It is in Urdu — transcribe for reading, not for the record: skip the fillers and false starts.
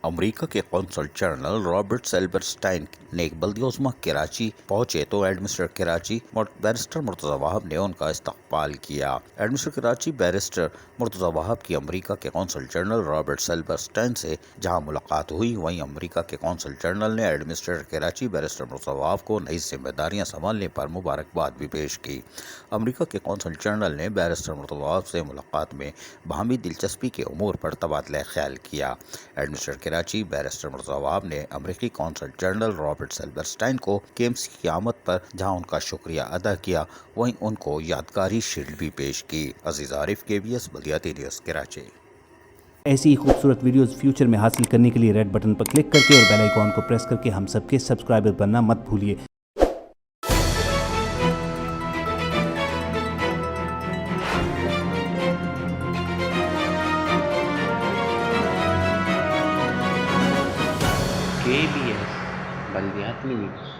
امریکہ کے قونصل جنرل رابرٹ سلبرسٹائن نے بلدیوزما کراچی پہنچے تو ایڈمنسٹر کراچی بیرسٹر مرتضی وہاب نے ان کا استقبال کیا۔ ایڈمنسٹر کراچی بیرسٹر مرتضی وہاب کی امریکہ کے قونصل جنرل رابرٹ سلبرسٹائن سے جہاں ملاقات ہوئی، وہیں امریکہ کے قونصل جنرل نے ایڈمنسٹر کراچی بیرسٹر مرتضی وہاب کو نئی ذمہ داریاں سنبھالنے پر مبارکباد بھی پیش کی۔ امریکہ کے قونصل جنرل نے بیرسٹر مرتضی وہاب سے ملاقات میں باہمی دلچسپی کے امور پر تبادلہ خیال کیا۔ ایڈمنسٹر کراچی بیرسٹر مرتضی وہاب نے امریکی قونصل جنرل رابرٹ سلبرسٹائن کو KMC کی آمد پر جہاں ان کا شکریہ ادا کیا، وہیں ان کو یادگاری شیلڈ بھی پیش کی۔ عزیز عارف، KBS بلدیاتی نیوز کراچی۔ ایسی ہی خوبصورت ویڈیوز فیوچر میں حاصل کرنے کے لیے ریڈ بٹن پر کلک کر کے اور بیل آئیکن کو پریس کر کے ہم سب کے سبسکرائبر بننا مت بھولیے۔ KBS بلدیاتی نیوز۔